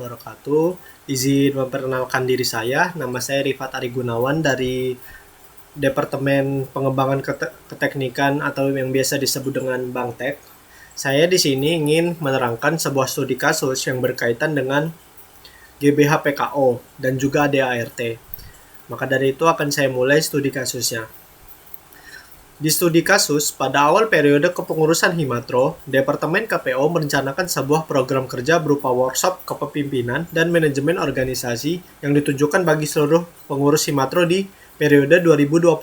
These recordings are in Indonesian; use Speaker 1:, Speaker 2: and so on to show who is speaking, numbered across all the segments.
Speaker 1: wabarakatuh. Izin memperkenalkan diri saya. Nama saya Rifat Ari Gunawan dari Departemen Pengembangan Keteknikan atau yang biasa disebut dengan Bangtek. Saya di sini ingin menerangkan sebuah studi kasus yang berkaitan dengan GBH PKO dan juga ADART. Maka dari itu akan saya mulai studi kasusnya. Di studi kasus, pada awal periode kepengurusan Himatro, Departemen KPO merencanakan sebuah program kerja berupa workshop kepemimpinan dan manajemen organisasi yang ditujukan bagi seluruh pengurus Himatro di periode 2026.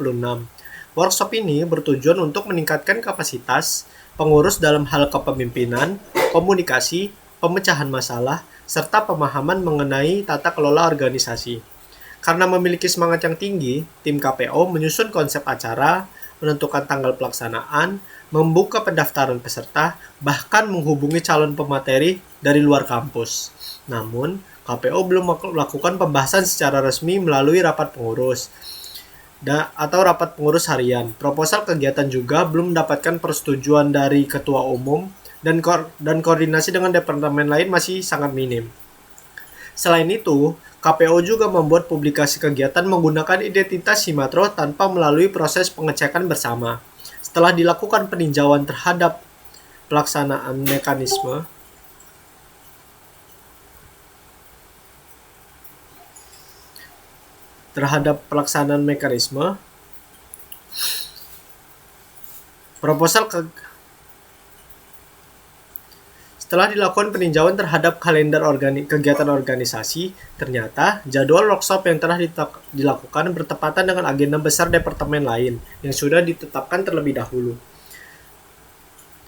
Speaker 1: Workshop ini bertujuan untuk meningkatkan kapasitas pengurus dalam hal kepemimpinan, komunikasi, pemecahan masalah, serta pemahaman mengenai tata kelola organisasi. Karena memiliki semangat yang tinggi, tim KPO menyusun konsep acara, menentukan tanggal pelaksanaan, membuka pendaftaran peserta, bahkan menghubungi calon pemateri dari luar kampus. Namun, KPO belum melakukan pembahasan secara resmi melalui rapat pengurus atau rapat pengurus harian. Proposal kegiatan juga belum mendapatkan persetujuan dari ketua umum dan koordinasi dengan departemen lain masih sangat minim. Selain itu, KPO juga membuat publikasi kegiatan menggunakan identitas Himatro tanpa melalui proses pengecekan bersama. Setelah dilakukan peninjauan terhadap pelaksanaan mekanisme, Setelah dilakukan peninjauan terhadap kalender kegiatan organisasi, ternyata jadwal workshop yang telah dilakukan bertepatan dengan agenda besar departemen lain yang sudah ditetapkan terlebih dahulu.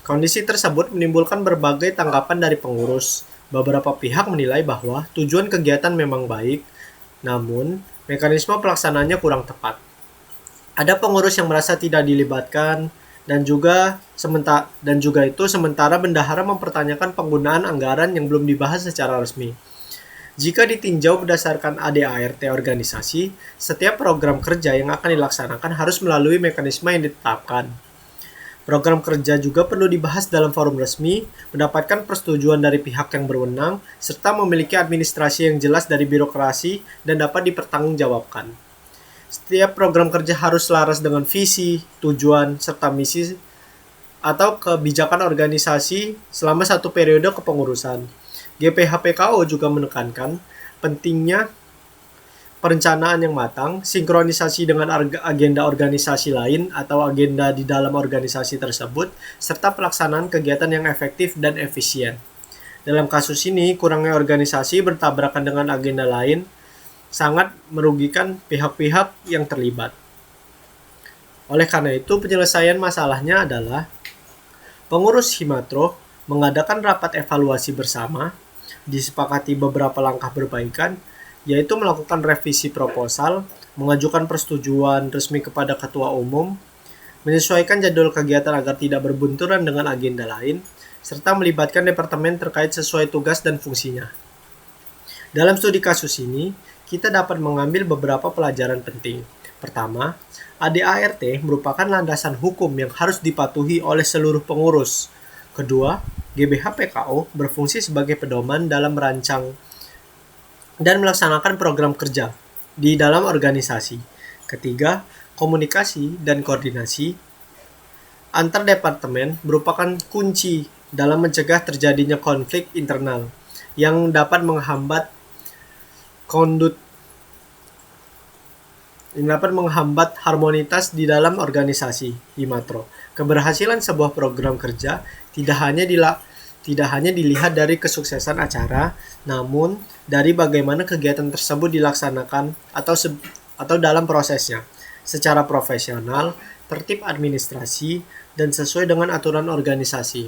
Speaker 1: Kondisi tersebut menimbulkan berbagai tanggapan dari pengurus. Beberapa pihak menilai bahwa tujuan kegiatan memang baik, namun mekanisme pelaksanaannya kurang tepat. Ada pengurus yang merasa tidak dilibatkan, dan juga sementara bendahara mempertanyakan penggunaan anggaran yang belum dibahas secara resmi. Jika ditinjau berdasarkan ADART organisasi, setiap program kerja yang akan dilaksanakan harus melalui mekanisme yang ditetapkan. Program kerja juga perlu dibahas dalam forum resmi, mendapatkan persetujuan dari pihak yang berwenang, serta memiliki administrasi yang jelas dari birokrasi dan dapat dipertanggungjawabkan. Setiap program kerja harus selaras dengan visi, tujuan, serta misi atau kebijakan organisasi selama satu periode kepengurusan. GPH-PKO juga menekankan pentingnya perencanaan yang matang, sinkronisasi dengan agenda organisasi lain atau agenda di dalam organisasi tersebut, serta pelaksanaan kegiatan yang efektif dan efisien. Dalam kasus ini, kurangnya organisasi bertabrakan dengan agenda lain sangat merugikan pihak-pihak yang terlibat. Oleh karena itu, penyelesaian masalahnya adalah pengurus Himatro mengadakan rapat evaluasi bersama, disepakati beberapa langkah perbaikan, yaitu melakukan revisi proposal, mengajukan persetujuan resmi kepada ketua umum, menyesuaikan jadwal kegiatan agar tidak berbenturan dengan agenda lain, serta melibatkan departemen terkait sesuai tugas dan fungsinya. Dalam studi kasus ini, kita dapat mengambil beberapa pelajaran penting. Pertama, ADART merupakan landasan hukum yang harus dipatuhi oleh seluruh pengurus. Kedua, GBH PKO berfungsi sebagai pedoman dalam merancang dan melaksanakan program kerja di dalam organisasi. Ketiga, komunikasi dan koordinasi antar departemen merupakan kunci dalam mencegah terjadinya konflik internal yang dapat menghambat harmonitas di dalam organisasi Himatro. Keberhasilan sebuah program kerja tidak hanya dilihat dari kesuksesan acara, namun dari bagaimana kegiatan tersebut dilaksanakan atau dalam prosesnya secara profesional, tertib administrasi, dan sesuai dengan aturan organisasi.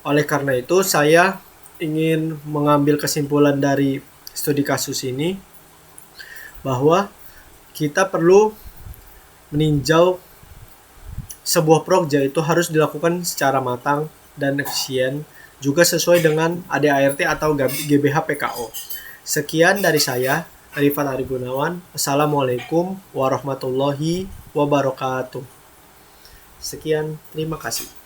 Speaker 1: Oleh karena itu, saya ingin mengambil kesimpulan dari studi kasus ini bahwa kita perlu meninjau sebuah proja itu harus dilakukan secara matang dan efisien, juga sesuai dengan ADART atau GBH PKO. Sekian dari saya, Rifat Ari Gunawan. Assalamualaikum warahmatullahi wabarakatuh. Sekian, terima kasih.